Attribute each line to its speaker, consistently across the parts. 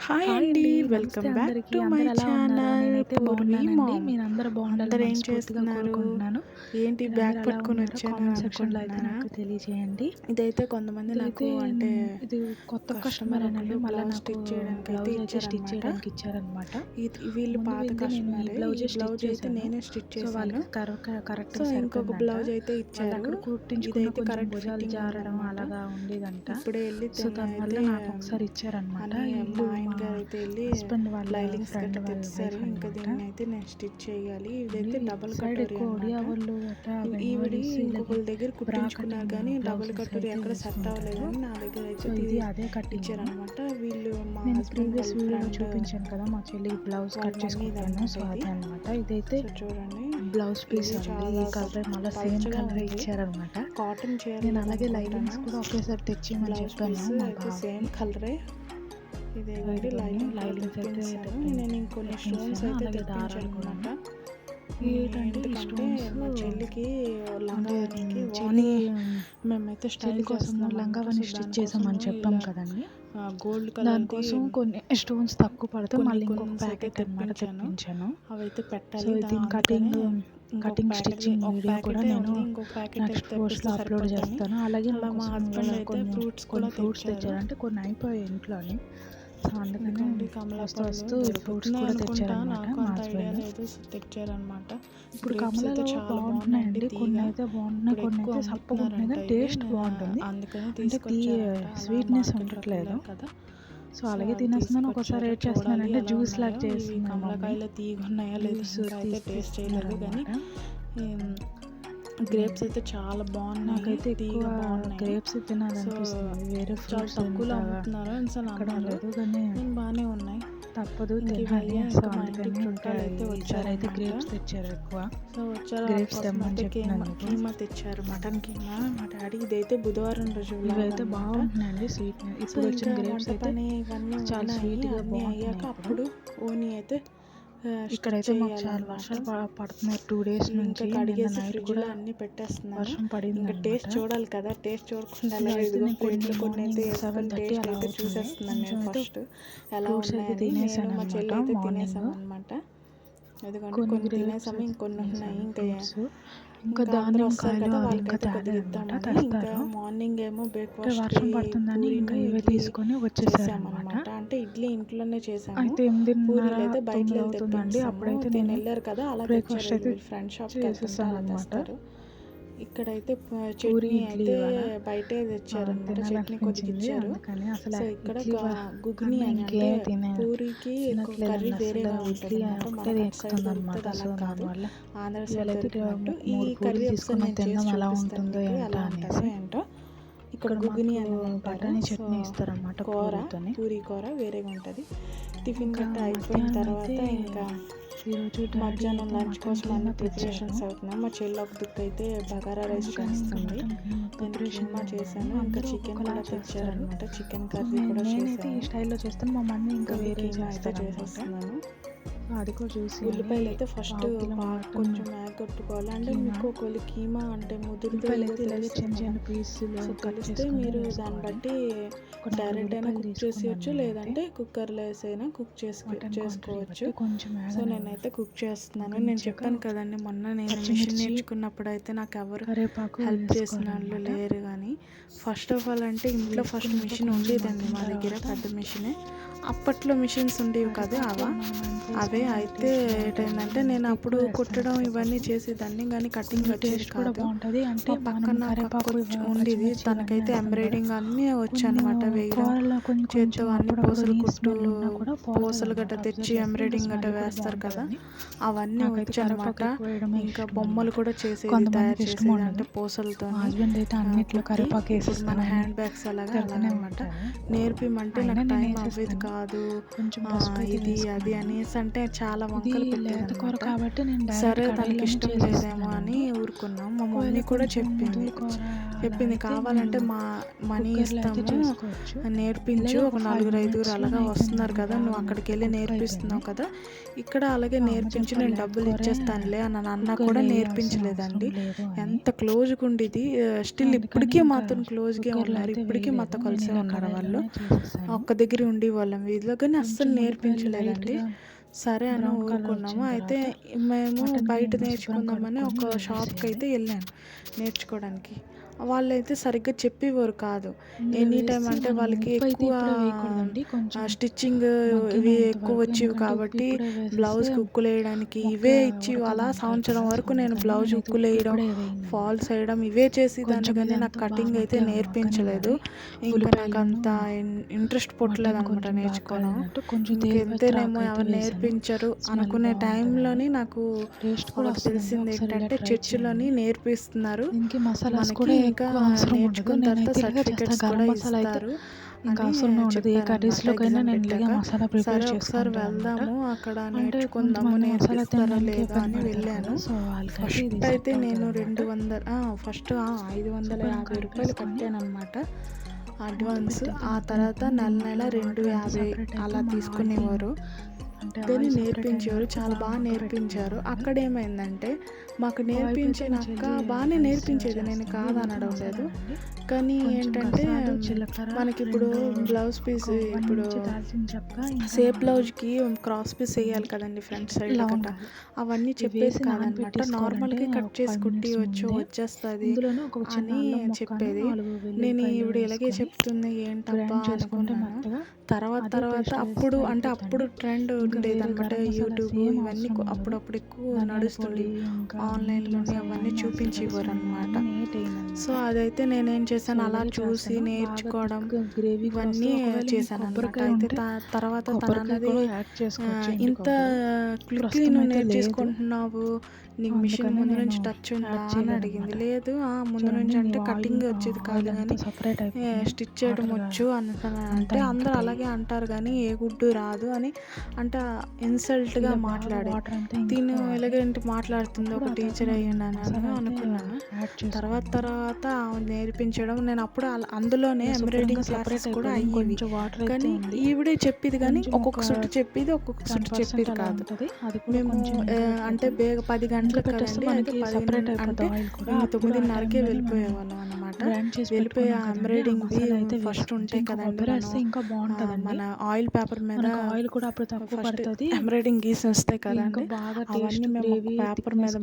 Speaker 1: Hi
Speaker 2: hi
Speaker 1: అండి.
Speaker 2: అండి. నమస్తే
Speaker 1: వెల్కమ్ బ్యాక్
Speaker 2: అందరికీ.
Speaker 1: టు మై
Speaker 2: అందరూ ఎలా ఉన్నారు?
Speaker 1: ఛానల్
Speaker 2: నేనైతే
Speaker 1: పూర్వీ
Speaker 2: బాగున్నానండి.
Speaker 1: మామ్.
Speaker 2: మీరందరూ బాగుండాలని
Speaker 1: అందరూ ఏం
Speaker 2: మనస్ఫూర్తిగా
Speaker 1: చేస్తున్నారు?
Speaker 2: కోరుకుంటున్నాను.
Speaker 1: ఏంటి బ్యాగ్
Speaker 2: మీరందరూ ఎలా
Speaker 1: పట్టుకొని
Speaker 2: ఉన్నారో
Speaker 1: వచ్చాను
Speaker 2: కామెంట్ సెక్షన్‌లో అయితే
Speaker 1: అనుకుంటున్నారా?
Speaker 2: నాకు తెలియజేయండి.
Speaker 1: ఇదైతే కొంతమంది నాకు
Speaker 2: ఇదైతే
Speaker 1: అంటే
Speaker 2: ఇది కొత్త
Speaker 1: కస్టమర్
Speaker 2: కస్టమరేనండి.
Speaker 1: ఒకళ్ళు
Speaker 2: మళ్ళా
Speaker 1: బ్లౌజ్
Speaker 2: నాకు
Speaker 1: స్టిచ్ చేయడానికి అయితే
Speaker 2: బ్లౌజ్ అయితే స్టిచ్
Speaker 1: ఇచ్చారనమాట.
Speaker 2: చేయడానికి ఇచ్చారనమాట.
Speaker 1: వీళ్ళు
Speaker 2: ముందు
Speaker 1: పాత
Speaker 2: వీళ్ళది నేను ఈ
Speaker 1: కస్టమరే. ఈ
Speaker 2: బ్లౌజే స్టిచ్
Speaker 1: బ్లౌజ్ అయితే
Speaker 2: చేశాను.
Speaker 1: నేనే స్టిచ్
Speaker 2: సో,
Speaker 1: చేశాను.
Speaker 2: వాళ్ళకి
Speaker 1: సో
Speaker 2: కరెక్ట్‌గా
Speaker 1: ఇంకొక
Speaker 2: సరిపోయిందంట.
Speaker 1: బ్లౌజ్ అయితే
Speaker 2: వాళ్ళు
Speaker 1: ఇచ్చారు.
Speaker 2: అక్కడ కుట్టించుకున్న
Speaker 1: ఇదైతే
Speaker 2: కొంచెం
Speaker 1: కరెక్ట్
Speaker 2: భుజాలు
Speaker 1: ఫిట్టింగ్
Speaker 2: జారడం
Speaker 1: ఉందనమాట.
Speaker 2: అలాగా ఉండేదంట.
Speaker 1: ఇప్పుడే వెళ్ళి
Speaker 2: సో, దానివల్ల
Speaker 1: అయితే
Speaker 2: నాకు ఒకసారి ఇచ్చారనమాట.
Speaker 1: అని మా
Speaker 2: వీళ్ళు
Speaker 1: ఆయన
Speaker 2: మా
Speaker 1: గారు అయితే వెళ్ళి
Speaker 2: హస్బెండ్ వాళ్ళ
Speaker 1: లైలింగ్స్
Speaker 2: ఫ్రెండ్
Speaker 1: గట్రా
Speaker 2: వాళ్ళ
Speaker 1: తెచ్చారు.
Speaker 2: వైఫ్
Speaker 1: ఇంకా
Speaker 2: అనమాట.
Speaker 1: దీన్ని అయితే నేను స్టిచ్ చేయాలి. ఇదైతే
Speaker 2: ఇటు
Speaker 1: డబుల్
Speaker 2: సైడ్
Speaker 1: కటోరీ
Speaker 2: ఎక్కువ ఒడియా
Speaker 1: అనమాట.
Speaker 2: వాళ్ళు గట్రా
Speaker 1: ఈవిడి
Speaker 2: బెంగాలీస్ వీళ్ళకి
Speaker 1: ఇంకొకరి దగ్గర
Speaker 2: బ్రా
Speaker 1: కుట్టించుకున్నారు
Speaker 2: కటింగ్
Speaker 1: కానీ డబుల్
Speaker 2: బ్లౌజెస్
Speaker 1: కటోరీ
Speaker 2: అయితే
Speaker 1: ఎక్కడ సెట్
Speaker 2: వేసుకుంటారు.
Speaker 1: అవ్వలేదని నా దగ్గర
Speaker 2: సో,
Speaker 1: అయితే
Speaker 2: ఇది అదే కటింగ్.
Speaker 1: ఇచ్చారనమాట. వీళ్ళు మా
Speaker 2: నేను
Speaker 1: హస్బెండ్
Speaker 2: ప్రీవియస్
Speaker 1: వాళ్ళ
Speaker 2: వీడియోలో
Speaker 1: ఫ్రెండ్
Speaker 2: చూపించాను కదా మా చెల్లికి బ్లౌజ్
Speaker 1: వాళ్ళ
Speaker 2: కట్ చేసి
Speaker 1: మమ్మీ
Speaker 2: కుట్టాను. సో,
Speaker 1: ఇది.
Speaker 2: అదే అనమాట. ఇదైతే
Speaker 1: సో చూడండి,
Speaker 2: బ్లౌజ్ పీస్
Speaker 1: ఇది
Speaker 2: అండి.
Speaker 1: చాలా
Speaker 2: ఈ కలర్ మళ్ళీ సేమ్
Speaker 1: పల్చగా
Speaker 2: కలర్
Speaker 1: ఉంది.
Speaker 2: ఇచ్చారనమాట.
Speaker 1: కాటన్ చీర
Speaker 2: నేను అలాగే లైనింగ్స్ కూడా ఒకేసారి తెచ్చిమని
Speaker 1: బ్లౌజ్
Speaker 2: చెప్పాను
Speaker 1: పీస్
Speaker 2: మా
Speaker 1: అయితే
Speaker 2: బాబు.
Speaker 1: సేమ్ కలరే. ఇదేంటి లైనింగ్స్
Speaker 2: అయితే
Speaker 1: తెప్పించాను. నేను ఇంకొన్ని స్టోన్స్ అయితే
Speaker 2: అలాగే దారాలు
Speaker 1: తెప్పించాను
Speaker 2: కూడా.
Speaker 1: అనమాట.
Speaker 2: ఏంటంటే ఈ
Speaker 1: ఎందుకంటే
Speaker 2: స్టోన్స్
Speaker 1: మా చెల్లికి
Speaker 2: అంటే
Speaker 1: లంగావనికి
Speaker 2: చెల్లి
Speaker 1: మేమైతే స్టైల్
Speaker 2: చెల్లి కోసం లంగావని స్టిచ్ చేసామని చెప్పాం కదండి.
Speaker 1: గోల్డ్ కలర్
Speaker 2: దానికోసం కొన్ని స్టోన్స్ తక్కువ పడితే మళ్ళీ ఇంకొక ప్యాకెట్ అనమాట తెప్పించాను.
Speaker 1: అవైతే పెట్టాలి.
Speaker 2: సో, దీని కటింగ్ స్టిచ్చింగ్ వీడియో కూడా నేను నెక్స్ట్ పోస్ట్లో అప్లోడ్ చేస్తాను. అలాగే
Speaker 1: మా హస్బెండ్ అయితే
Speaker 2: కొన్ని ఫ్రూట్స్ తెచ్చారంటే కొన్ని అయిపోయాయి ఇంట్లోని. సో, అందుకని వస్తూ ఫ్రూట్స్ కూడా తెచ్చారనమాట మా హస్బెండ్.
Speaker 1: తెచ్చారనమాట.
Speaker 2: ఇప్పుడు కమలాలో బాగుంటున్నాయండి. కొన్ని అయితే బాగుంటున్నాయి, కొన్ని అయితే సప్పగా ఉంటున్నాయి, కానీ టేస్ట్ బాగుంటుంది. అంటే స్వీట్నెస్ ఉండట్లేదు
Speaker 1: కదా.
Speaker 2: సో, అలాగే తినేస్తున్నాను. ఒకసారి ఏడ్ చేస్తున్నాను అంటే జ్యూస్ లాగా చేస్తున్నాను.
Speaker 1: కమలకాయలు తీగున్నాయా లేదా టేస్ట్ చేయలేదు, కానీ గ్రేప్స్ అయితే చాలా బాగున్నాయి.
Speaker 2: నాకైతే ఎక్కువ గ్రేప్స్ తినాలనిపిస్తుంది. వేరే
Speaker 1: చాలా
Speaker 2: ఫ్రూట్స్
Speaker 1: తక్కువలో అమ్ముతున్నారు
Speaker 2: అక్కడ లేదు, కానీ
Speaker 1: బాగానే ఉన్నాయి.
Speaker 2: తప్పదు తినాలి. సో, అందుకని ఈసారి అయితే గ్రేప్స్ తెచ్చారు ఎక్కువ.
Speaker 1: సో వచ్చారు
Speaker 2: గ్రేప్స్ తెమ్మని చెప్పినాను.
Speaker 1: కీమా తెచ్చారు, మటన్ కీమా. మా డాడీ ఇదైతే బుధవారం రోజు
Speaker 2: ఇవైతే బాగుంటున్నాయండి స్వీట్. ఇప్పుడు వచ్చిన గ్రేప్స్ అయితే
Speaker 1: ఇవన్నీ
Speaker 2: చాలా స్వీట్గా
Speaker 1: అయ్యాక అప్పుడు ఓని అయితే
Speaker 2: ఇక్కడైతే మాకు చాలా వర్షాలు పడుతున్నాయి 2 days నుంచి.
Speaker 1: కడిగేసి
Speaker 2: నైట్
Speaker 1: ఫ్రిడ్జ్
Speaker 2: కూడా
Speaker 1: లో అన్ని పెట్టేస్తున్నాను.
Speaker 2: వర్షం పడింది.
Speaker 1: ఇంకా టేస్ట్ చూడాలి కదా, టేస్ట్ చూడకుండా కొన్ని అయితే
Speaker 2: 7:30 అలా
Speaker 1: చూసేస్తున్నాను నేను ఫస్ట్ ఎలా ఉన్నాయని.
Speaker 2: తినేసాను
Speaker 1: మా చెల్లి అయితే తినేసాం అనమాట. కొన్ని తినేసాము, ఇంకొన్ని ఉన్నాయి. ఇంకా
Speaker 2: ధాన్యం కాయలు అవి ఇంకా తెస్తారు.
Speaker 1: మార్నింగ్ ఏమో బ్రేక్ఫాస్ట్
Speaker 2: వర్షం పడుతుందని ఇంకా ఇవే తీసుకొని వచ్చేసామన్నమాట.
Speaker 1: అంటే ఇడ్లీ ఇంట్లోనే చేసాము.
Speaker 2: అయితే 8:30
Speaker 1: అయితే బయట
Speaker 2: అవుతుందండి. అప్పుడైతే నేను
Speaker 1: వెళ్ళారు కదా, అలా
Speaker 2: బ్రేక్ఫాస్ట్ అయితే
Speaker 1: ఫ్రెండ్ షాప్
Speaker 2: చేసేసాను అనమాట.
Speaker 1: ఇక్కడైతే చట్నీ అయితే బయటే తెచ్చారనమాట. చట్నీ కొద్దిగా ఇచ్చారు. సో ఇక్కడ గుగ్ని అంటే పూరికి కర్రీ వేరేగా ఉంటుంది అనమాట. ఆంధ్ర సైడ్ ఈ కర్రీ ఒకసారి తిందాం ఎలా ఉంటుందో ఏంటో. ఇక్కడ గుగ్ని అని
Speaker 2: బఠానీ చట్నీ ఇస్తారనమాట.
Speaker 1: పూరి కూర వేరేగా ఉంటుంది. టిఫిన్ గట్ట అయిపోయిన తర్వాత ఇంకా
Speaker 2: ఈరోజు
Speaker 1: మధ్యాహ్నం లంచ్ కోసం అన్ని ప్రిపరేషన్స్ అవుతున్నాం. మా చెల్లి ఒక దుక్కు అయితే బగారా రైస్ చేస్తుంది. నేను కీమా చేశాను. ఇంకా చికెన్ కూడా తెచ్చారనమాట. చికెన్ కర్రీ కూడా చేశాను.
Speaker 2: ఈ స్టైల్లో చేస్తాను. మా మమ్మీ ఇంకా వేరే
Speaker 1: అయితే చేసేస్తున్నాను.
Speaker 2: అది కూడా చూసి
Speaker 1: ఉల్లిపాయలు అయితే ఫస్ట్ కొంచెం కొట్టుకోవాలి. అంటే మీకు ఒకవేళ కీమా అంటే ముదురుపాయలు అయితే కలిస్తే మీరు దాన్ని బట్టి డైరెక్ట్ అయినా కుక్ చేసేయచ్చు, లేదంటే కుక్కర్లో వేసైనా కుక్ చేసుకోవచ్చు. సో నేనైతే కుక్ చేస్తున్నాను. నేను చెప్పాను కదండి, మొన్న నేను మిషన్ నేర్చుకున్నప్పుడు అయితే నాకు ఎవరు హెల్ప్ చేసిన వాళ్ళు లేరు. కానీ ఫస్ట్ ఆఫ్ ఆల్ అంటే ఇంట్లో ఫస్ట్ మిషన్ ఉండేదండి మా దగ్గర, పెద్ద మిషనే. అప్పట్లో మిషన్స్ ఉండేవి కాదు అవే. అయితే ఏంటంటే నేను అప్పుడు కుట్టడం ఇవన్నీ చేసేదాన్ని, కానీ కటింగ్ వచ్చేది కాదు. అంటే పక్కన ఉండేది, తనకైతే ఎంబ్రాయిడింగ్ అన్నీ వచ్చానమాట. వేయడం చేత్తో అన్ని పూసలు గట్ట తెచ్చి ఎంబ్రాయిడింగ్ గట్ట వేస్తారు కదా, అవన్నీ వచ్చానమాట. ఇంకా బొమ్మలు కూడా చేసేది, తయారు చేసేది అంటే పూసలతో. మన హ్యాండ్ బ్యాగ్స్ అలాగా అనమాట. నేర్పిమంటే నాకు టైం అవ్వేది కాదు. ఇది అది అనేసి అంటే చాలా వంకలు పెట్టేది. సరే తనకి ఇష్టం లేదేమో అని ఊరుకున్నాం. మా మమ్మీ కూడా చెప్పింది కావాలంటే మనీ ఇస్తాము, నేర్పించు, ఒక 4-5 అలాగా వస్తున్నారు కదా, నువ్వు అక్కడికి వెళ్ళి నేర్పిస్తున్నావు కదా, ఇక్కడ అలాగే నేర్పించు, నేను డబ్బులు ఇచ్చేస్తానులే అని అన్నా కూడా నేర్పించలేదండి. ఎంత క్లోజ్గా ఉండేది. స్టిల్ ఇప్పటికీ మాత్రం క్లోజ్గా ఉన్నారు. ఇప్పటికీ మాతో కలిసే ఉన్నారు. వాళ్ళు ఒక్క దగ్గర ఉండి వాళ్ళం చెప్పాము వీధిలో, కానీ అస్సలు నేర్పించలేదండి. సరే అని ఊరుకున్నాము. అయితే మేము బయట నేర్చుకుందామని ఒక షాప్కి అయితే వెళ్ళాను నేర్చుకోవడానికి. వాళ్ళైతే సరిగ్గా చెప్పేవారు కాదు. ఎనీ టైం అంటే వాళ్ళకి ఎక్కువ స్టిచ్చింగ్ ఇవి ఎక్కువ వచ్చేవి కాబట్టి బ్లౌజ్కి ఉక్కులు వేయడానికి ఇవే ఇచ్చేవి. అలా సంవత్సరం వరకు నేను బ్లౌజ్ ఉక్కులు వేయడం, ఫాల్స్ వేయడం ఇవే చేసేదాన్ని, కానీ నాకు కటింగ్ అయితే నేర్పించలేదు. ఇంకా నాకు అంత ఇంట్రెస్ట్ పుట్టలేదు అనమాట నేర్చుకోవడం. ఇంకెంతేనేమో ఎవరు నేర్పించరు అనుకునే టైంలోని నాకు ఒకటి తెలిసింది ఏంటంటే చర్చిలోని నేర్పిస్తున్నారు మనకి, ఇంకా నేర్చుకున్న తర్వాత సర్టిఫికెట్స్ కూడా ఇస్తారు.
Speaker 2: ఇంకా అవసరం ఉండదు. ఏ కర్రీస్లోకైనా నేను ఇలాగే మసాలా ప్రిపేర్
Speaker 1: ఒకసారి
Speaker 2: చేసుకుంటాను
Speaker 1: వెళ్దాము అక్కడ నేర్చుకుందాము, నేర్పిస్తారా లేదా అని వెళ్ళాను. ఫస్ట్ అయితే నేను 550 రూపాయలు కట్టాను అనమాట అడ్వాన్స్. ఆ తర్వాత నెల 250 అలా తీసుకునేవారు. దాన్ని నేర్పించేవారు, చాలా బాగా నేర్పించారు. అక్కడ ఏమైందంటే మాకు నేర్పించిన అక్క బాగానే నేర్పించేది, నేను కాదనడం లేదు. కానీ ఏంటంటే మనకి ఇప్పుడు బ్లౌజ్ పీస్, ఇప్పుడు సేప్ బ్లౌజ్కి క్రాస్ పీస్ వేయాలి కదండి ఫ్రంట్ సైడ్ గట్ట, అవన్నీ చెప్పేది కాదనమాట. నార్మల్గా కట్ చేసి కుట్టివచ్చు, వచ్చేస్తుంది అని చెప్పేది. నేను ఇప్పుడు ఇలాగే చెప్తుంది ఏంటబ్బా అనుకున్నాను. తర్వాత అప్పుడు ట్రెండ్ ఉండేది అనమాట యూట్యూబ్ ఇవన్నీ, అప్పుడప్పుడు ఎక్కువ నడుస్తుంది, ఆన్లైన్లోనే అవన్నీ చూపించేవారు అనమాట. సో అదైతే నేనేం చేశాను, అలా చూసి నేర్చుకోవడం ఇవన్నీ చేశాను అనమాట. అయితే తర్వాత తన అన్నది ఇంత క్విక్లీ నువ్వు నేర్చేసుకుంటున్నావు, నీకు మిషన్ ముందు నుంచి టచ్ ఉందా అని అడిగింది. లేదు ముందు నుంచి అంటే కటింగ్ వచ్చేది కాదు కానీ స్టిచ్ చేయడం వచ్చు అంటున్నాను. అంటే అందరూ అలాగే అంటారు కానీ ఏ గుడ్డు రాదు అని అంటే ఇన్సల్ట్గా మాట్లాడే తిను ఎలాగంటే మాట్లాడుతుంది ఒక టీచర్ అయ్యాను అనుకున్నాను. తర్వాత నేర్పించడం, నేను అప్పుడు అందులోనే ఎంబ్రాయిడింగ్ క్లాసెస్ కూడా అయ్యేవి. కానీ ఈవిడే చెప్పేది కానీ ఒక్కొక్క సుట్టు చెప్పేది, ఒక్కొక్క సుట్టు చెప్పేది కాదు. మేము అంటే 10 గంటలకు కదండి, అయితే 10 అంటే 9:30కే వెళ్ళిపోయేవాళ్ళం అనమాట. వెళ్ళిపోయి ఎంబ్రాయిడింగ్ ఫస్ట్ ఉంటాయి కదండి, మన ఆయిల్ పేపర్ మీద ఎంబ్రాయిడింగ్ గీసి వస్తాయి కదండి, అవన్నీ మేము పేపర్ మీద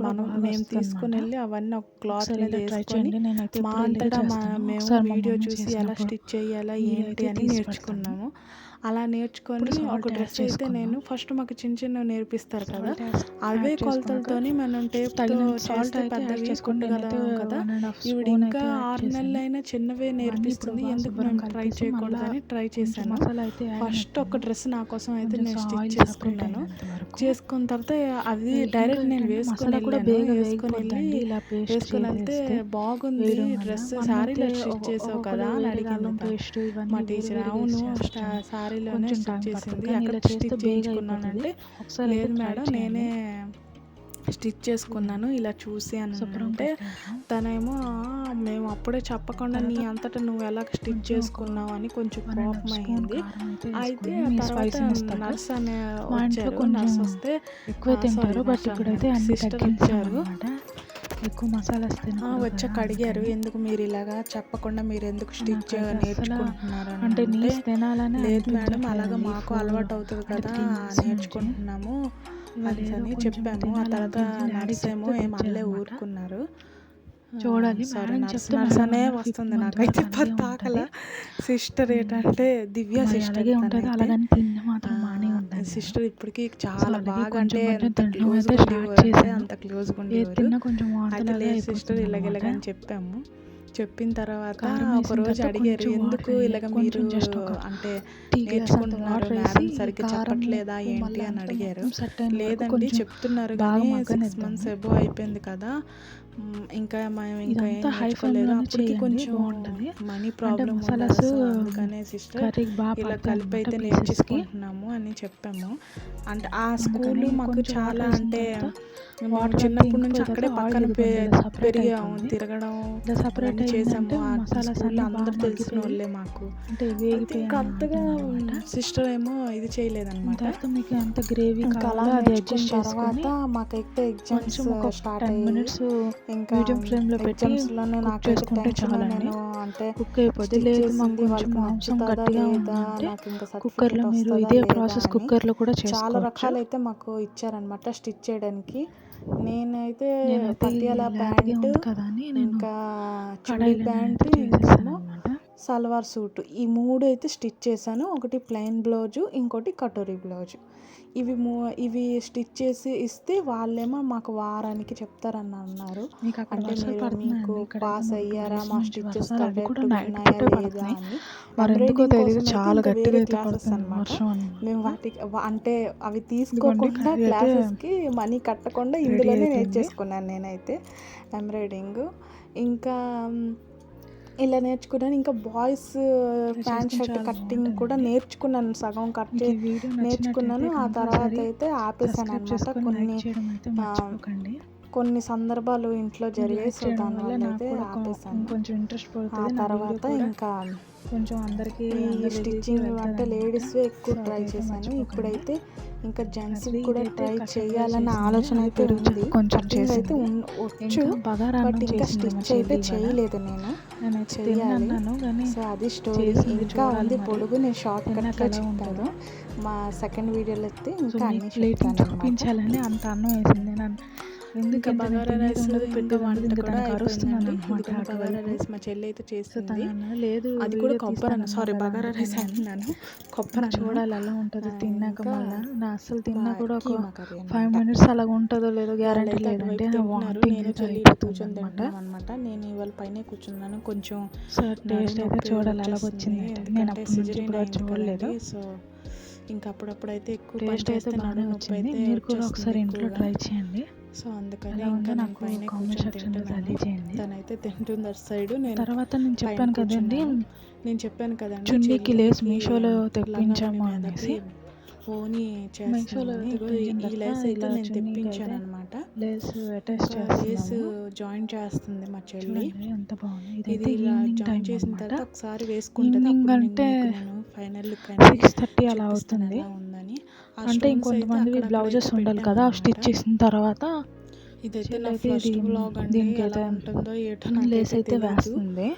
Speaker 1: మేము తీసుకుని వెళ్ళి అవన్నీ ఒక క్లాత్ మీద వేసుకొని మా అంతటా మేము వీడియో చూసి ఎలా స్టిచ్ చేయాలా ఏంటి అని నేర్చుకున్నాము. అలా నేర్చుకొని ఒక డ్రెస్ అయితే నేను ఫస్ట్ మాకు చిన్న నేర్పిస్తారు కదా, అవే కొలతలతోని మనం టేప్తో చేస్తే పెద్దవి కొట్టగలం కదా. ఈవిడ ఇంకా 6 నెలలైనా చిన్నవే నేర్పిస్తుంది, ఎందుకు మేము ట్రై చేయకూడదని ట్రై చేశాను. ఫస్ట్ ఒక డ్రెస్ నా కోసం అయితే నేను స్టిచ్ చేసుకున్నాను. చేసుకున్న తర్వాత అది డైరెక్ట్ నేను వేసుకొని వెళ్తే బాగుంది డ్రెస్, శారీలో స్టిచ్ చేసావు కదా అని అడిగింది మా టీచర్. అవును శారీలోనే స్టిచ్ చేసింది, అక్కడ స్టిచ్ చేయించుకున్నానంటే లేదు మేడం నేనే స్టిచ్ చేసుకున్నాను ఇలా చూసి అని అంటే, తనేమో మేము అప్పుడే చెప్పకుండా నీ అంతటా నువ్వు ఎలా స్టిచ్ చేసుకున్నావు అని కొంచెం కోపం అయింది. అయితే తర్వాత నర్స్ అనే వచ్చారు, నర్స్ వస్తే
Speaker 2: ఎక్కువ తింటారు బట్ ఇప్పుడైతే
Speaker 1: సిస్టర్ వచ్చారు,
Speaker 2: ఎక్కువ మసాలాస్
Speaker 1: వచ్చాక అడిగారు ఎందుకు మీరు ఇలాగా చెప్పకుండా మీరు ఎందుకు స్టిచ్ నేర్చుకుంటున్నారు
Speaker 2: అంటే
Speaker 1: లేదు మేడం అలాగా మాకు అలవాటు అవుతుంది కదా నేర్చుకుంటున్నాము అని చెప్పాము. ఆ తర్వాత నర్స్ ఏమో ఏమల్లే ఊరుకున్నారు.
Speaker 2: చూడాలి
Speaker 1: నర్స్ అనే వస్తుంది నాకైతే పద్దాకల. సిస్టర్ ఏంటంటే దివ్య సిస్టర్
Speaker 2: ఉంటుంది, అలాగని తిన్న మాత్రం బాగానే ఉంటుంది.
Speaker 1: సిస్టర్ ఇప్పటికి చాలా బాగా అంటే అంత క్లోజ్గా ఉండేవారు.
Speaker 2: కొంచెం
Speaker 1: అయితే లేదు సిస్టర్ ఇలాగని చెప్పాము. చెప్పిన తర్వాత ఒక రోజు అడిగారు ఎందుకు ఇలాగ మీరు అంటే నేర్చుకుంటున్నారు మేడం సరిగ్గా చెప్పట్లేదా ఏంటి అని అడిగారు. లేదండి చెప్తున్నారు కానీ 6 months అబోవ్ అయిపోయింది కదా, ఇంకా మేము ఇంకా ఏం నేర్చుకోలేదు, అప్పటికి కొంచెం మనీ ప్రాబ్లం అందుకనే సిస్టర్ ఇలా కలిపి అయితే నేర్చుకుంటున్నాము అని చెప్పాము. అంటే ఆ స్కూల్ మాకు చాలా అంటే చిన్నప్పటి నుంచి అక్కడే పక్కన పెరిగాము, తిరగడం చేసాము. ఆ స్కూల్లో అందరూ తెలిసిన వాళ్ళే మాకు. ఇంకా అంతగా సిస్టర్ ఏమో ఇది చేయలేదన్నమాట.
Speaker 2: అంత గ్రేవీ
Speaker 1: తర్వాత మాకైతే ఎగ్జామ్స్ స్టార్ట్ అయ్యాయి. ఇంకా
Speaker 2: మీడియం ఫ్లేమ్లో పెట్టి
Speaker 1: ఎగ్జామ్స్లోనే
Speaker 2: కుక్
Speaker 1: నాకైతే
Speaker 2: చేసుకుంటే
Speaker 1: టెన్షన్,
Speaker 2: చాలండి.
Speaker 1: నేను అంటే
Speaker 2: కుక్ అయిపోద్ది.
Speaker 1: స్టిచ్
Speaker 2: లేదు మాకు
Speaker 1: చేసింది
Speaker 2: కొంచెం
Speaker 1: వాళ్ళకి
Speaker 2: మాంసం
Speaker 1: నచ్చుతుందా
Speaker 2: గట్టిగా
Speaker 1: లేదా,
Speaker 2: ఉందంటే
Speaker 1: నాకు ఇంకా
Speaker 2: కుక్కర్లో
Speaker 1: సర్టిఫికేట్
Speaker 2: మీరు
Speaker 1: వస్తుందా
Speaker 2: ఇదే
Speaker 1: లేదా
Speaker 2: ప్రాసెస్
Speaker 1: అని
Speaker 2: కుక్కర్లో కూడా
Speaker 1: చాలా
Speaker 2: చేసుకోవచ్చు.
Speaker 1: రకాలైతే మాకు ఇచ్చారనమాట స్టిచ్ చేయడానికి. నేనైతే
Speaker 2: నేనైతే ఈ
Speaker 1: పటియాలా
Speaker 2: లేతగా
Speaker 1: ప్యాంటు,
Speaker 2: ఉంది కదా అని నేను
Speaker 1: ఇంకా చుడీ
Speaker 2: కడాయిలో
Speaker 1: ప్యాంటు,
Speaker 2: అయితే
Speaker 1: ఇంకేమో
Speaker 2: చేసేసాను అనమాట.
Speaker 1: సల్వార్ సూటు, ఈ 3 అయితే స్టిచ్ చేశాను. ఒకటి ప్లెయిన్ బ్లౌజు, ఇంకోటి కటోరీ బ్లౌజు. ఇవి స్టిచ్ చేసి ఇస్తే వాళ్ళేమో మాకు వారానికి చెప్తారని అన్నారు.
Speaker 2: మీకు అక్కడ
Speaker 1: అంటే
Speaker 2: వర్షాలు
Speaker 1: మీకు
Speaker 2: పడుతున్నాయండి. ఇక్కడైతే
Speaker 1: పాస్
Speaker 2: మాకు 2
Speaker 1: అయ్యారా,
Speaker 2: డేస్
Speaker 1: మా
Speaker 2: నుంచి
Speaker 1: స్టిచెస్
Speaker 2: వర్షాలు, అవి కూడా
Speaker 1: కరెక్ట్గా
Speaker 2: నైట్
Speaker 1: ఉన్నాయా
Speaker 2: పూటే
Speaker 1: లేదా
Speaker 2: పడుతున్నాయి.
Speaker 1: అని.
Speaker 2: మరి ఎందుకో
Speaker 1: ఎంబ్రాయిడింగ్
Speaker 2: తెలియదు,
Speaker 1: కోసం అయితే
Speaker 2: చాలా
Speaker 1: ఇంకా
Speaker 2: గట్టిగా
Speaker 1: వేరే
Speaker 2: అయితే
Speaker 1: క్లాసెస్
Speaker 2: పడుతుంది
Speaker 1: అనమాట.
Speaker 2: వర్షం
Speaker 1: మేము
Speaker 2: అనమాట.
Speaker 1: వాటికి అంటే అవి
Speaker 2: ఇదిగోండి
Speaker 1: తీసుకోకుండా
Speaker 2: కర్రీ అయితే
Speaker 1: క్లాసెస్కి మనీ కట్టకుండా
Speaker 2: రెడీ
Speaker 1: ఇందులోనే
Speaker 2: అయిపోయింది.
Speaker 1: నేర్చేసుకున్నాను నేనైతే ఎంబ్రాయిడింగ్. ఇంకా ఇలా నేర్చుకున్నాను. ఇంకా బాయ్స్ ప్యాంట్ షర్ట్
Speaker 2: చాలా
Speaker 1: కట్టింగ్ కూడా
Speaker 2: బాగుంటుందండి.
Speaker 1: నేర్చుకున్నాను. సగం
Speaker 2: మీకు ఈ వీడియో
Speaker 1: నేర్చుకున్నాను.
Speaker 2: నచ్చినట్లయితే
Speaker 1: ఆ తర్వాత
Speaker 2: కంపల్సరీ
Speaker 1: అయితే ఆపేసాను
Speaker 2: సబ్స్క్రైబ్
Speaker 1: అనమాట.
Speaker 2: చేసుకొని లైక్ చేయడం అయితే మర్చిపోకండి.
Speaker 1: కొన్ని సందర్భాలు ఇంట్లో
Speaker 2: మీరు
Speaker 1: జరిగాయి.
Speaker 2: లైక్
Speaker 1: సో
Speaker 2: చేయడం వల్ల
Speaker 1: దానివల్ల
Speaker 2: నాకు
Speaker 1: అయితే
Speaker 2: కూడా
Speaker 1: ఆపేసాను.
Speaker 2: ఇంకొంచెం ఇంట్రెస్ట్
Speaker 1: ఆ
Speaker 2: పడుతుంది. నా వీడియో
Speaker 1: తర్వాత
Speaker 2: కూడా
Speaker 1: ఇంకా
Speaker 2: కొంచెం అందరికీ
Speaker 1: ఈ
Speaker 2: అందరి దగ్గరికి
Speaker 1: స్టిచ్చింగ్ అంటే
Speaker 2: వెళ్తుంది అనమాట.
Speaker 1: లేడీస్వే ఎక్కువ
Speaker 2: సో
Speaker 1: ట్రై
Speaker 2: అదైతే
Speaker 1: చేశాను.
Speaker 2: మర్చిపోకండి.
Speaker 1: ఇప్పుడైతే ఇంకా జెంట్స్
Speaker 2: అది
Speaker 1: కూడా
Speaker 2: ఇదైతే
Speaker 1: ట్రై
Speaker 2: కషాయం
Speaker 1: చేయాలన్న
Speaker 2: చేసింది.
Speaker 1: ఆలోచన
Speaker 2: అది
Speaker 1: అయితే
Speaker 2: పెరుగు
Speaker 1: ఉంది.
Speaker 2: కొంచెం
Speaker 1: కటింగ్ అయితే
Speaker 2: చేసింది.
Speaker 1: వచ్చు,
Speaker 2: ఇంకా బగారా
Speaker 1: బట్
Speaker 2: అన్నం
Speaker 1: ఇంకా
Speaker 2: చేసింది మా
Speaker 1: స్టిచ్ అయితే
Speaker 2: చెల్లి ఇవాళ.
Speaker 1: చేయలేదు నేను.
Speaker 2: నేనైతే
Speaker 1: చెయ్యాలి.
Speaker 2: తిన్నాను కానీ
Speaker 1: సో అది స్టోరీ.
Speaker 2: చేసింది
Speaker 1: ఇంకా
Speaker 2: చూడాలి
Speaker 1: ఉంది
Speaker 2: మరి.
Speaker 1: పొడుగు, నేను షార్ట్
Speaker 2: తిన్నాక
Speaker 1: కట్లో
Speaker 2: ఎలా
Speaker 1: చెప్తాను.
Speaker 2: ఉంటుందో.
Speaker 1: మా సెకండ్ వీడియోలో అయితే
Speaker 2: సో
Speaker 1: ఇంకా
Speaker 2: మీకు
Speaker 1: అన్నీ
Speaker 2: ప్లేట్ని
Speaker 1: చెప్తాను అనమాట.
Speaker 2: చూపించాలని అంత అన్నం వేసింది.
Speaker 1: ఇంకా
Speaker 2: ఎందుకంటే
Speaker 1: బగారా రైస్
Speaker 2: ఉండదు
Speaker 1: ఇంకా
Speaker 2: పెట్టేది ఉండదు.
Speaker 1: వంట
Speaker 2: ఇంకా
Speaker 1: కూడా
Speaker 2: దానికి అరుస్తున్నాను
Speaker 1: అయిపోయిందండి.
Speaker 2: అనమాట
Speaker 1: ఇదిగోండి బగారా
Speaker 2: అటువైపు.
Speaker 1: రైస్ మా చెల్లి అయితే
Speaker 2: సో
Speaker 1: చేసింది.
Speaker 2: తను లేదు
Speaker 1: అది కూడా
Speaker 2: వీడియో
Speaker 1: కొబ్బరి అన్నం, సారీ
Speaker 2: తీస్తానన్నా కదా
Speaker 1: బగారా రైస్
Speaker 2: అందుకని
Speaker 1: అంటున్నాను, కొబ్బరి అన్నం.
Speaker 2: చూడాలి ఎలా ఉంటుందో తిన్నాక.
Speaker 1: ఇంకా
Speaker 2: మళ్ళీ నా అస్సలు తిన్నా కూడా ఒక
Speaker 1: కీమా కర్రీ
Speaker 2: 5
Speaker 1: అనమాట.
Speaker 2: minutes అలాగ ఉంటుందో లేదో గ్యారంటీ
Speaker 1: వాళ్ళైతే
Speaker 2: లేదంటే
Speaker 1: అటువైపు తింటున్నారు.
Speaker 2: వామిటింగ్
Speaker 1: నేను
Speaker 2: అయితే
Speaker 1: చెల్లి ఇటు
Speaker 2: అయిపోతుంది
Speaker 1: కూర్చొని
Speaker 2: అనమాట.
Speaker 1: తింటున్నాం అనమాట. నేను ఇవాళ పైన కూర్చున్నాను. కొంచెం
Speaker 2: సో టేస్ట్ అయితే
Speaker 1: నడుము
Speaker 2: చూడాలి
Speaker 1: నొప్పి
Speaker 2: ఎలాగ
Speaker 1: వచ్చేస్తుంది.
Speaker 2: వచ్చింది. నేను
Speaker 1: ఎందుకంటే
Speaker 2: అప్పటి నుంచి
Speaker 1: సిజరీన్
Speaker 2: ఇప్పుడు
Speaker 1: అయింది
Speaker 2: చూడలేదు.
Speaker 1: కదండి. సో ఇంకా అప్పుడప్పుడైతే ఎక్కువ పని
Speaker 2: టేస్ట్ అయితే
Speaker 1: చేస్తే
Speaker 2: బాగానే
Speaker 1: నడుము నొప్పి
Speaker 2: వచ్చింది.
Speaker 1: అయితే
Speaker 2: మీరు కూడా
Speaker 1: వచ్చేస్తుంది
Speaker 2: ఒకసారి ఇంట్లో
Speaker 1: ఎక్కువగా.
Speaker 2: ట్రై చేయండి.
Speaker 1: సో అందుకని
Speaker 2: ఎలా
Speaker 1: ఇంకా
Speaker 2: ఉందో
Speaker 1: నేను
Speaker 2: నాకు
Speaker 1: పైన
Speaker 2: కామెంట్
Speaker 1: కూర్చొని
Speaker 2: సెక్షన్లో
Speaker 1: తింటున్నాను.
Speaker 2: తెలియజేయండి.
Speaker 1: తనైతే తింటుంది అటు సైడ్, నేను
Speaker 2: తర్వాత నేను
Speaker 1: పైన
Speaker 2: చెప్పాను కదండి,
Speaker 1: కూర్చున్నాను. నేను చెప్పాను కదండి
Speaker 2: చున్నీకి లేస్
Speaker 1: చెల్లికి
Speaker 2: మీషోలో తెప్పించాము
Speaker 1: లంగావోణి
Speaker 2: అనేసి.
Speaker 1: మీదకి ఓని
Speaker 2: మీషోలో
Speaker 1: చేస్తున్నామని. ఇగో
Speaker 2: తెప్పించిన
Speaker 1: ఈ
Speaker 2: తర్వాత
Speaker 1: లేస్ అయితే
Speaker 2: ఇలా
Speaker 1: నేను
Speaker 2: చున్నీకి
Speaker 1: తెప్పించాను
Speaker 2: అయితే
Speaker 1: అనమాట.
Speaker 2: లేస్ అటాచ్
Speaker 1: ఇంకా లేస్
Speaker 2: చేస్తున్నాము.
Speaker 1: జాయిన్ చేస్తుంది మా చెల్లి.
Speaker 2: చూడండి ఎంత బాగుంది.
Speaker 1: ఇది
Speaker 2: ఇదైతే
Speaker 1: ఇలా
Speaker 2: ఈవినింగ్
Speaker 1: జాయిన్
Speaker 2: టైం
Speaker 1: చేసిన
Speaker 2: అనమాట.
Speaker 1: తర్వాత ఒకసారి వేసుకుంటుంది.
Speaker 2: ఈవినింగ్
Speaker 1: అప్పుడు
Speaker 2: అంటే
Speaker 1: నేను ఫైనల్ లుక్ అనేది
Speaker 2: 6:30 అలా
Speaker 1: చూపిస్తాను
Speaker 2: అవుతుంది.
Speaker 1: ఎలా ఉందని. ఆ
Speaker 2: అంటే
Speaker 1: స్టోన్స్ అయితే
Speaker 2: ఇంకొంతమందివి
Speaker 1: అక్కడక్కడ
Speaker 2: బ్లౌజెస్
Speaker 1: అయితే
Speaker 2: ఉండాలి కదా,
Speaker 1: పెట్టామన్నమాట.
Speaker 2: స్టిచ్ చేసిన తర్వాత
Speaker 1: ఇదైతే నా
Speaker 2: చెల్లైతే
Speaker 1: ఫస్ట్
Speaker 2: ఇది
Speaker 1: వ్లాగ్ అండి.
Speaker 2: దీనికైతే
Speaker 1: ఎలా ఉంటుందో ఏటో
Speaker 2: లేస్
Speaker 1: నాకైతే
Speaker 2: అయితే
Speaker 1: తెలీదు.
Speaker 2: వేస్తుంది.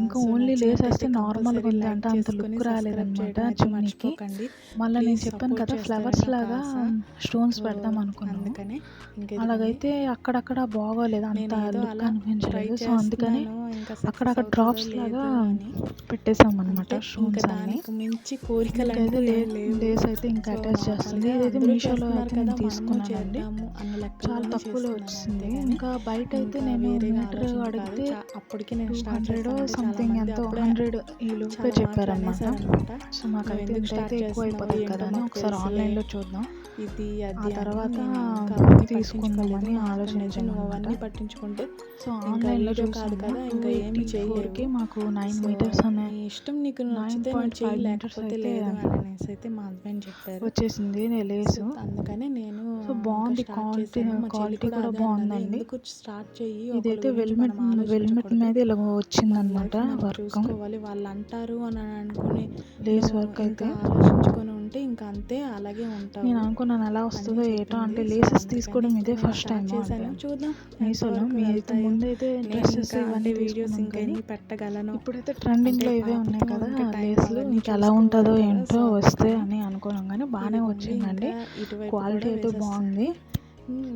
Speaker 2: ఇంకా
Speaker 1: సో
Speaker 2: ఓన్లీ లేస్ వేస్తే
Speaker 1: నచ్చినట్టయితే
Speaker 2: నార్మల్గా
Speaker 1: కంపల్సరీ
Speaker 2: ఉంది
Speaker 1: లైక్
Speaker 2: అంటే అంత
Speaker 1: చేసుకొని
Speaker 2: లుక్
Speaker 1: సబ్స్క్రైబ్
Speaker 2: రాలేదనమాట
Speaker 1: చేయడం అయితే
Speaker 2: చున్నీకి.
Speaker 1: మర్చిపోకండి.
Speaker 2: మళ్ళీ నేను
Speaker 1: ప్లీజ్
Speaker 2: చెప్పాను
Speaker 1: సపోర్ట్
Speaker 2: కదా ఫ్లవర్స్
Speaker 1: చేస్తారని నాకు
Speaker 2: లాగా
Speaker 1: ఆశ.
Speaker 2: స్టోన్స్
Speaker 1: సో
Speaker 2: పెడదాం అనుకున్నాము.
Speaker 1: అందుకనే ఇంకా ఇదిగోండి,
Speaker 2: అలాగైతే అక్కడక్కడ బాగోలేదు, అంత
Speaker 1: నేనేదో
Speaker 2: లుక్
Speaker 1: అలా ట్రై
Speaker 2: అనిపించలేదు. సో అందుకని
Speaker 1: చేస్తున్నాను. ఇంకా సక్సెస్
Speaker 2: అక్కడక్కడ
Speaker 1: అవుతుందో
Speaker 2: డ్రాప్స్
Speaker 1: లేదో
Speaker 2: లాగా
Speaker 1: అని.
Speaker 2: పెట్టేసాం అనమాట
Speaker 1: అంతే, ఇంకా
Speaker 2: స్టోన్స్ అన్ని.
Speaker 1: దానికి మించి కోరికలు
Speaker 2: దీనికైతే
Speaker 1: అంటూ ఏం లేవు.
Speaker 2: లేస్ అయితే ఇంకా
Speaker 1: సో
Speaker 2: అటాచ్ చేస్తుంది.
Speaker 1: నార్మల్గా
Speaker 2: ఇదైతే
Speaker 1: అందరూ
Speaker 2: మీషోలో
Speaker 1: చేస్తున్నారు
Speaker 2: అయితే
Speaker 1: కదా,
Speaker 2: నేను
Speaker 1: మనము
Speaker 2: తీసుకున్నానండి.
Speaker 1: చేద్దాము అన్న
Speaker 2: చాలా
Speaker 1: లెక్కలోనే
Speaker 2: తక్కువలో
Speaker 1: చేస్తున్నాను
Speaker 2: వచ్చింది.
Speaker 1: అంతేగాని
Speaker 2: ఇంకా బయట అయితే
Speaker 1: ఇంకా
Speaker 2: నేను
Speaker 1: వేరేగా
Speaker 2: మీటర్
Speaker 1: ఆలోచన కాదు.
Speaker 2: అడిగితే
Speaker 1: అప్పటికి నేను స్టార్ట్
Speaker 2: 200
Speaker 1: చేస్తానంటే చాలా
Speaker 2: సంథింగ్
Speaker 1: మంది
Speaker 2: ఎంతో
Speaker 1: అప్పుడే
Speaker 2: 100 ఈ లోపే
Speaker 1: చాలా మాటలు
Speaker 2: చెప్పారనమాట.
Speaker 1: అనేసారనమాట.
Speaker 2: సో
Speaker 1: నువ్వు
Speaker 2: మాకైతే
Speaker 1: ఎందుకు
Speaker 2: ఇంత
Speaker 1: స్టార్ట్
Speaker 2: అయితే ఎక్కువ
Speaker 1: చేస్తున్నావు,
Speaker 2: అయిపోతుంది
Speaker 1: ఏంటో
Speaker 2: కదా అని
Speaker 1: మాకు
Speaker 2: ఒకసారి
Speaker 1: తెలుసులే,
Speaker 2: ఆన్లైన్లో చూద్దాం.
Speaker 1: ఇది
Speaker 2: ఆ
Speaker 1: అది
Speaker 2: తర్వాత
Speaker 1: అని నేను ఇంకా అవన్నీ
Speaker 2: తీసుకుందామని
Speaker 1: పట్టించుకోలేదు. నాకు నిజం
Speaker 2: ఆలోచించాం
Speaker 1: నువ్వు
Speaker 2: అనమాట.
Speaker 1: అవన్నీ పట్టించుకుంటే
Speaker 2: సో
Speaker 1: ఇంకా
Speaker 2: ఆన్లైన్లో
Speaker 1: వీడియో కాదు
Speaker 2: చూసాము.
Speaker 1: కదా, ఇంకా ఏమి
Speaker 2: 284కి
Speaker 1: చేయలేవు.
Speaker 2: మాకు 9
Speaker 1: సో
Speaker 2: మీటర్స్ అనే
Speaker 1: నీ ఇష్టం, నీకు నచ్చితే నువ్వు
Speaker 2: 9.5
Speaker 1: చెయ్యి,
Speaker 2: మీటర్స్
Speaker 1: లేకపోతే
Speaker 2: అయితే
Speaker 1: లేదు అని అనేసి అయితే మా హస్బెండ్ చెప్పారు.
Speaker 2: వచ్చేసింది లేస్.
Speaker 1: సో అందుకనే నేను
Speaker 2: సో బాగుంది,
Speaker 1: ఇంకా స్టార్ట్
Speaker 2: క్వాలిటీ
Speaker 1: చేశాను. మా చెల్లి
Speaker 2: క్వాలిటీ
Speaker 1: కూడా
Speaker 2: కూడా
Speaker 1: అదే అన్నది,
Speaker 2: బాగుందండి.
Speaker 1: ఎందుకు స్టార్ట్ చెయ్యి,
Speaker 2: ఇదైతే
Speaker 1: ఒకరి గురించి
Speaker 2: వెల్మెట్
Speaker 1: మనం
Speaker 2: వెల్మెట్
Speaker 1: ఆలోచించకూడదు,
Speaker 2: మీద ఇలా
Speaker 1: మన
Speaker 2: వచ్చిందనమాట
Speaker 1: లైఫ్ మనం
Speaker 2: వర్క్.
Speaker 1: చూసుకోవాలి. వాళ్ళు అంటారు అని అనుకుని
Speaker 2: లేస్
Speaker 1: నువ్వు
Speaker 2: వర్క్
Speaker 1: ఇంకా
Speaker 2: అయితే
Speaker 1: ఆలోచించుకొని ఉంటే ఇంకా అంతే, అలాగే ఉంటావు
Speaker 2: నేను అనుకున్నాను ఎలా
Speaker 1: అని
Speaker 2: వస్తుందో ఏటో. అంటే
Speaker 1: చెప్పింది. సో
Speaker 2: లేసెస్
Speaker 1: అందుకని
Speaker 2: తీసుకోవడం
Speaker 1: ఇంకా
Speaker 2: ఇదే
Speaker 1: నేను
Speaker 2: ఫస్ట్ టైం
Speaker 1: స్టార్ట్
Speaker 2: అంటే
Speaker 1: చేశాను. చూద్దాం
Speaker 2: మీషోలో.
Speaker 1: ఎంతవరకు
Speaker 2: మీ అయితే
Speaker 1: వెళ్తాయో.
Speaker 2: ముందైతే
Speaker 1: నేను
Speaker 2: డ్రెస్సెస్
Speaker 1: ఇంకా అంటే
Speaker 2: ఇవన్నీ
Speaker 1: వీడియోస్
Speaker 2: తీసుకున్నాం
Speaker 1: ఇంకా
Speaker 2: కానీ
Speaker 1: ఎన్ని పెట్టగలను,
Speaker 2: ఇప్పుడైతే ట్రెండింగ్లో
Speaker 1: అంటే
Speaker 2: ఇవే ఉన్నాయి
Speaker 1: పాపతో
Speaker 2: కదా
Speaker 1: ఇంకా టైం
Speaker 2: లేస్లు.
Speaker 1: అవన్నీ
Speaker 2: ఇంకా ఎలా ఉంటుందో
Speaker 1: చూసుకోవాలి కదా.
Speaker 2: ఏంటో
Speaker 1: సో
Speaker 2: వస్తే
Speaker 1: అందుకని
Speaker 2: అని అనుకున్నాం కానీ బాగానే
Speaker 1: ఇదిగోండి,
Speaker 2: వచ్చిందండి.
Speaker 1: ఇంకా ఇటువైపు
Speaker 2: క్వాలిటీ
Speaker 1: కూడా
Speaker 2: అయితే బాగుంది.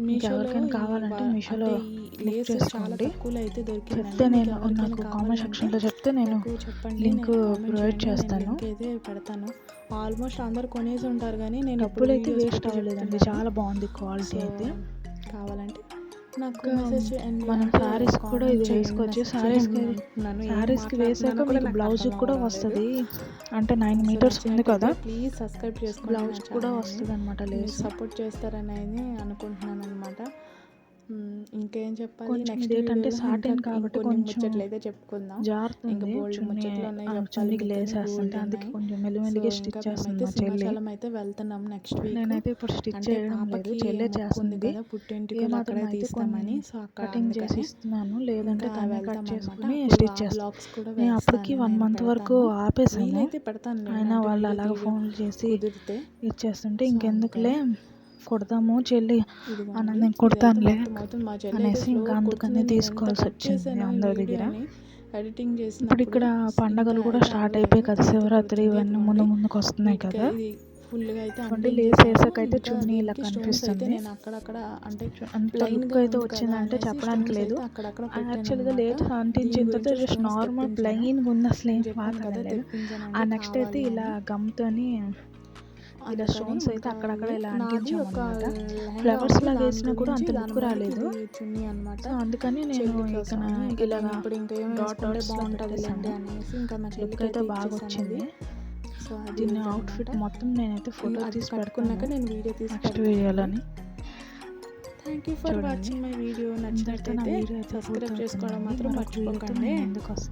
Speaker 1: మీషోలో
Speaker 2: ఎవరికైనా కావాలంటే మీషోలో
Speaker 1: అంటే ఈ
Speaker 2: బుక్
Speaker 1: లేస్ చాలా
Speaker 2: చేసుకోండి.
Speaker 1: తక్కువలో అయితే దొరికిందండి.
Speaker 2: చెప్తే
Speaker 1: మీకు
Speaker 2: నేను
Speaker 1: ఎవరికైనా
Speaker 2: నాకు కామెంట్
Speaker 1: కావాలంటే
Speaker 2: సెక్షన్లో చెప్తే నేను
Speaker 1: నాకు చెప్పండి,
Speaker 2: లింక్
Speaker 1: నేను కామెంట్
Speaker 2: ప్రొవైడ్
Speaker 1: చేయండి, నేను
Speaker 2: చేస్తాను.
Speaker 1: లింక్ అయితే పెడతాను. ఆల్మోస్ట్ అందరు కొనేసి ఉంటారు కానీ నేను ఇప్పుడు
Speaker 2: డబ్బులు అయితే
Speaker 1: వీడియోస్
Speaker 2: వేస్ట్
Speaker 1: పెట్టి
Speaker 2: అవ్వలేదండి,
Speaker 1: చెప్తున్నాను.
Speaker 2: చాలా బాగుంది క్వాలిటీ
Speaker 1: సో
Speaker 2: అయితే.
Speaker 1: కావాలంటే నాకు
Speaker 2: ఇంకా
Speaker 1: మెసేజ్ చేయండి.
Speaker 2: మనం
Speaker 1: అంటే
Speaker 2: శారీస్ కూడా
Speaker 1: కామెంట్
Speaker 2: ఇది
Speaker 1: చేయండి,
Speaker 2: వేసుకోవచ్చు.
Speaker 1: మెసేజ్ చేయండి అంటున్నాను. ఏం
Speaker 2: శారీస్కి వేసాక
Speaker 1: మాట్లాడుతున్నానో కూడా
Speaker 2: మీకు
Speaker 1: నాకు
Speaker 2: బ్లౌజ్
Speaker 1: అర్థం
Speaker 2: కూడా
Speaker 1: అవ్వడం లేదు.
Speaker 2: వస్తుంది. అంటే 9
Speaker 1: సో
Speaker 2: మీటర్స్ ఉంది కదా,
Speaker 1: నచ్చినట్టయితే ప్లీజ్ సబ్స్క్రైబ్ చేసుకోండి.
Speaker 2: బ్లౌజ్
Speaker 1: నా
Speaker 2: కూడా
Speaker 1: ఛానల్ని
Speaker 2: వస్తుంది అనమాట
Speaker 1: మీరు
Speaker 2: లేస్.
Speaker 1: సపోర్ట్ చేస్తారనేది అనుకుంటున్నాను అనమాట. ఇంకేం చెప్పాలి,
Speaker 2: కొంచెం
Speaker 1: నెక్స్ట్
Speaker 2: ఇదేంటంటే
Speaker 1: వీడియోలో
Speaker 2: సాటిన్
Speaker 1: ఇంకా
Speaker 2: కాబట్టి
Speaker 1: ఇంకొన్ని
Speaker 2: కొంచెం
Speaker 1: ముచ్చట్లు అయితే చెప్పుకుందాం. ఇంకా
Speaker 2: జారుతుంది.
Speaker 1: బోల్డ్ ముచ్చట్లు ఉన్నాయి చెప్పాలి,
Speaker 2: చున్నీకి లేస్
Speaker 1: మీతోని
Speaker 2: వేస్తుంటే
Speaker 1: బోల్డ్
Speaker 2: అందుకే
Speaker 1: ఉన్నాయి.
Speaker 2: కొంచెం
Speaker 1: సో
Speaker 2: మెల్లిమెల్లిగా
Speaker 1: ఇంకా
Speaker 2: స్టిచ్ చేస్తుంది
Speaker 1: మేమైతే
Speaker 2: మా చెల్లి.
Speaker 1: సింహాచలం అయితే వెళ్తున్నాం నెక్స్ట్ వీక్.
Speaker 2: నేనైతే ఇప్పుడు స్టిచ్
Speaker 1: అంటే
Speaker 2: చేయడం లేదు,
Speaker 1: పాపకి
Speaker 2: చెల్లె
Speaker 1: మొక్కు ఉంది
Speaker 2: చేస్తుంది.
Speaker 1: కదా, పుట్టింటికలు
Speaker 2: ఏమాత్రం
Speaker 1: అక్కడే
Speaker 2: అయితే
Speaker 1: తీస్తామని. సో అక్కడ
Speaker 2: కటింగ్ చేసి
Speaker 1: అందుకని
Speaker 2: ఇస్తున్నాను, లేదంటే
Speaker 1: ఇంకా
Speaker 2: తనే
Speaker 1: వెళ్తాం
Speaker 2: కట్
Speaker 1: అనమాట.
Speaker 2: చేసుకుని
Speaker 1: అప్పుడు
Speaker 2: స్టిచ్
Speaker 1: ఆ
Speaker 2: చేస్తాను.
Speaker 1: బ్లాగ్స్ కూడా
Speaker 2: నేను అప్పటికి
Speaker 1: వేస్తాను,
Speaker 2: 1
Speaker 1: నేను
Speaker 2: మంత్ వరకు
Speaker 1: పెడతాను.
Speaker 2: ఆపేసాను.
Speaker 1: వీలైతే పెడతాను,
Speaker 2: అయినా వాళ్ళు
Speaker 1: వీడియో
Speaker 2: అలాగ
Speaker 1: తీయడం
Speaker 2: ఫోన్లు చేసి
Speaker 1: కుదిరితే.
Speaker 2: ఇచ్చేస్తుంటే
Speaker 1: సో
Speaker 2: ఇంకెందుకులే కుడదాము చెల్లి
Speaker 1: ఇదిగోండి.
Speaker 2: అని నేను
Speaker 1: ఇదైతే
Speaker 2: కుడతానులే
Speaker 1: మొత్తం అవుతుంది. మా చెల్లి
Speaker 2: అనేసి
Speaker 1: అయితే
Speaker 2: ఇంకా
Speaker 1: స్లోగా
Speaker 2: అందుకనే
Speaker 1: కుడుతుంది. నేను ఎంత
Speaker 2: తీసుకోవాల్సి
Speaker 1: కట్
Speaker 2: వచ్చింది
Speaker 1: చేశానో ఈ
Speaker 2: అందరి దగ్గర.
Speaker 1: వీడియోని ఎడిటింగ్
Speaker 2: ఇప్పుడు
Speaker 1: చేసినప్పుడు
Speaker 2: ఇక్కడ పండగలు
Speaker 1: ఇంకా
Speaker 2: కూడా
Speaker 1: అయితే
Speaker 2: స్టార్ట్
Speaker 1: అవ్వలేదు.
Speaker 2: అయిపోయాయి కదా,
Speaker 1: తర్వాత
Speaker 2: శివరాత్రి
Speaker 1: కుడుతుంది.
Speaker 2: ఇవన్నీ
Speaker 1: ఇదిగోండి.
Speaker 2: ముందుకు వస్తున్నాయి
Speaker 1: నీట్గా
Speaker 2: కదా.
Speaker 1: ఇది ఫుల్గా అయితే
Speaker 2: చూడండి
Speaker 1: అంటింగ్
Speaker 2: లేస్
Speaker 1: చేశాను.
Speaker 2: వేసాకైతే
Speaker 1: ఇంకా
Speaker 2: చున్నీ ఇలా
Speaker 1: దీనికి స్టోన్స్ అయితే
Speaker 2: కనిపిస్తుంది.
Speaker 1: నేను అక్కడక్కడ అంటే
Speaker 2: అంత
Speaker 1: ప్లెయిన్
Speaker 2: లుక్
Speaker 1: గా
Speaker 2: అయితే
Speaker 1: ఉంది కదా
Speaker 2: వచ్చిందంటే
Speaker 1: అనేసి
Speaker 2: చెప్పడానికి
Speaker 1: స్టోన్స్
Speaker 2: లేదు.
Speaker 1: అయితే అక్కడక్కడ పెట్టాను
Speaker 2: యాక్చువల్గా
Speaker 1: అన్నమాట.
Speaker 2: లేట్
Speaker 1: దీని
Speaker 2: అంటించిన తర్వాత
Speaker 1: గురించి
Speaker 2: జస్ట్
Speaker 1: స్టోన్స్
Speaker 2: నార్మల్
Speaker 1: తెప్పించాను.
Speaker 2: ప్లెయిన్గా ఉంది, అసలు ఏం
Speaker 1: నేను చెప్పాను
Speaker 2: వాసన
Speaker 1: కదా
Speaker 2: లేదు. ఆ
Speaker 1: తెప్పించానండి
Speaker 2: నెక్స్ట్ అయితే
Speaker 1: కావాలి
Speaker 2: ఇలా
Speaker 1: అని.
Speaker 2: గమ్తోని ఇలా
Speaker 1: అందుకని
Speaker 2: స్టోన్స్ అయితే
Speaker 1: ఇంకా
Speaker 2: అక్కడక్కడ ఇలా
Speaker 1: నాది ఒక
Speaker 2: అంటించామన్నమాట.
Speaker 1: లెహంగా
Speaker 2: ఫ్లవర్స్
Speaker 1: ఉంది.
Speaker 2: లాగా
Speaker 1: దాని
Speaker 2: వేసినా కూడా
Speaker 1: గురించి
Speaker 2: అంత
Speaker 1: దాని
Speaker 2: లుక్
Speaker 1: మీదకి
Speaker 2: రాలేదు.
Speaker 1: ఇది చున్నీ అన్నమాట.
Speaker 2: సో అందుకని నేను
Speaker 1: చెల్లి
Speaker 2: ఇక
Speaker 1: కోసం అని ఇంకా
Speaker 2: ఇలాగా
Speaker 1: నేను ఇప్పుడు ఇంకా ఏం
Speaker 2: డాట్
Speaker 1: వేసుకుంటే
Speaker 2: డాట్స్లో
Speaker 1: బాగుంటుంది లేండి
Speaker 2: పెట్టేసాను.
Speaker 1: అనేసి ఇంకా మా
Speaker 2: లుక్
Speaker 1: చెల్లికి
Speaker 2: అయితే
Speaker 1: అయితే
Speaker 2: బాగా
Speaker 1: ఇచ్చేసాను అది.
Speaker 2: వచ్చింది.
Speaker 1: సో అది
Speaker 2: దీని
Speaker 1: ఇదన్నమాట.
Speaker 2: అవుట్ఫిట్ మొత్తం నేనైతే ఫోటో
Speaker 1: అది
Speaker 2: తీసి
Speaker 1: కట్టుకున్నాక
Speaker 2: పెడతాను
Speaker 1: నేను వీడియో తీసి
Speaker 2: నెక్స్ట్
Speaker 1: పెడతాను.
Speaker 2: వీడియోలోని.
Speaker 1: థ్యాంక్ యూ ఫర్
Speaker 2: చూడండి
Speaker 1: వాచింగ్ మై వీడియో.
Speaker 2: ఇంతటితో నా
Speaker 1: నచ్చినట్టయితే
Speaker 2: వీడియో అయితే
Speaker 1: సబ్స్క్రైబ్ చేసుకోవడం
Speaker 2: పూర్తవుతుందండి.
Speaker 1: మాత్రం
Speaker 2: మరొక వీడియోతో
Speaker 1: మర్చిపోకండి.
Speaker 2: నేను ముందుకు వస్తాను.